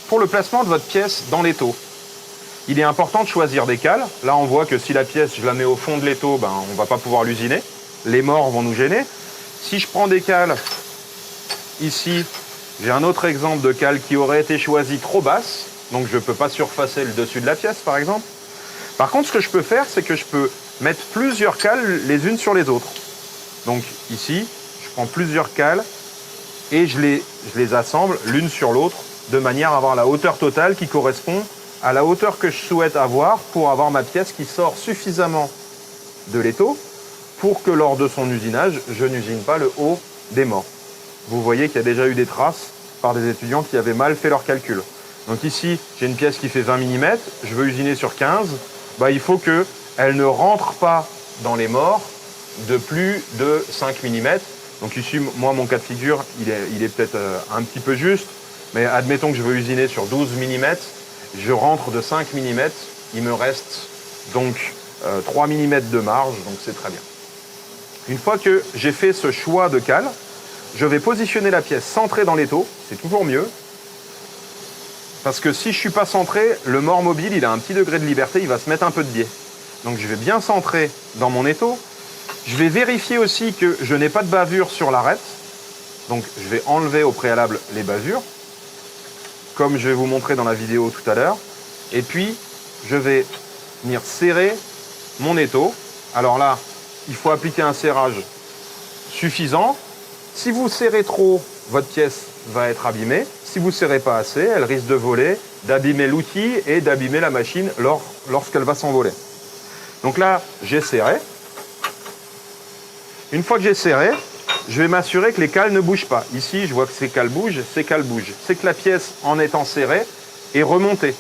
pour le placement de votre pièce dans l'étau, il est important de choisir des cales. Là, on voit que si la pièce, je la mets au fond de l'étau, ben, on ne va pas pouvoir l'usiner. Les morts vont nous gêner. Si je prends des cales, ici, j'ai un autre exemple de cale qui aurait été choisie trop basse. Donc, je ne peux pas surfacer le dessus de la pièce, par exemple. Par contre, ce que je peux faire, c'est que je peux mettre plusieurs cales les unes sur les autres. Donc, ici, je prends plusieurs cales et je les assemble l'une sur l'autre de manière à avoir la hauteur totale qui correspond à la hauteur que je souhaite avoir pour avoir ma pièce qui sort suffisamment de l'étau pour que lors de son usinage, je n'usine pas le haut des morts. Vous voyez qu'il y a déjà eu des traces par des étudiants qui avaient mal fait leurs calculs. Donc ici, j'ai une pièce qui fait 20 mm, je veux usiner sur 15, bah, il faut qu'elle ne rentre pas dans les morts de plus de 5 mm. Donc ici, moi, mon cas de figure, il est peut-être un petit peu juste, mais admettons que je veux usiner sur 12 mm, je rentre de 5 mm, il me reste donc 3 mm de marge, donc c'est très bien. Une fois que j'ai fait ce choix de cale, je vais positionner la pièce centrée dans l'étau, c'est toujours mieux, parce que si je ne suis pas centré, le mort mobile, il a un petit degré de liberté, il va se mettre un peu de biais. Donc je vais bien centrer dans mon étau. Je vais vérifier aussi que je n'ai pas de bavure sur l'arête. Donc je vais enlever au préalable les bavures, comme je vais vous montrer dans la vidéo tout à l'heure. Et puis, je vais venir serrer mon étau. Alors là, il faut appliquer un serrage suffisant. Si vous serrez trop, votre pièce va être abîmée. Si vous ne serrez pas assez, elle risque de voler, d'abîmer l'outil et d'abîmer la machine lorsqu'elle va s'envoler. Donc là, j'ai serré. Une fois que j'ai serré, je vais m'assurer que les cales ne bougent pas. Ici, je vois que ces cales bougent, ces cales bougent. C'est que la pièce, en étant serrée, est remontée.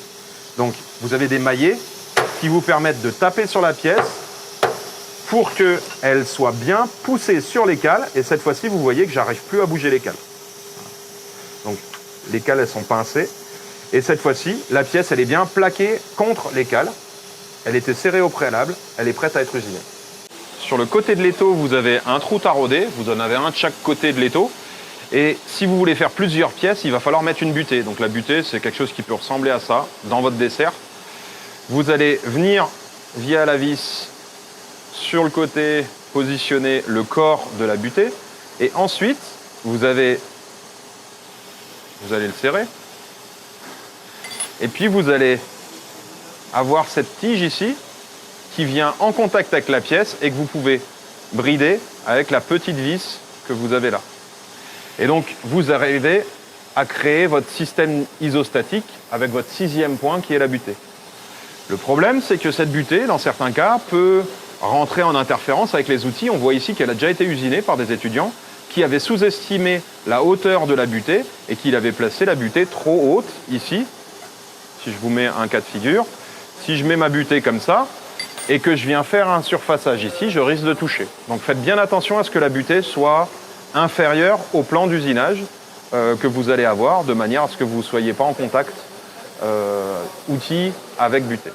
Donc, vous avez des maillets qui vous permettent de taper sur la pièce pour qu'elle soit bien poussée sur les cales. Et cette fois-ci, vous voyez que j'arrive plus à bouger les cales. Donc, les cales, elles sont pincées. Et cette fois-ci, la pièce, elle est bien plaquée contre les cales. Elle était serrée au préalable. Elle est prête à être usinée. Sur le côté de l'étau, vous avez un trou taraudé. Vous en avez un de chaque côté de l'étau. Et si vous voulez faire plusieurs pièces, il va falloir mettre une butée. Donc la butée, c'est quelque chose qui peut ressembler à ça dans votre dessert. Vous allez venir via la vis sur le côté, positionner le corps de la butée. Et ensuite, vous allez le serrer. Et puis vous allez avoir cette tige ici qui vient en contact avec la pièce et que vous pouvez brider avec la petite vis que vous avez là. Et donc, vous arrivez à créer votre système isostatique avec votre 6e point qui est la butée. Le problème, c'est que cette butée, dans certains cas, peut rentrer en interférence avec les outils. On voit ici qu'elle a déjà été usinée par des étudiants qui avaient sous-estimé la hauteur de la butée et qui avaient placé la butée trop haute ici. Si je vous mets un cas de figure, si je mets ma butée comme ça et que je viens faire un surfaçage ici, je risque de toucher. Donc faites bien attention à ce que la butée soit inférieure au plan d'usinage que vous allez avoir, de manière à ce que vous ne soyez pas en contact outil avec butée.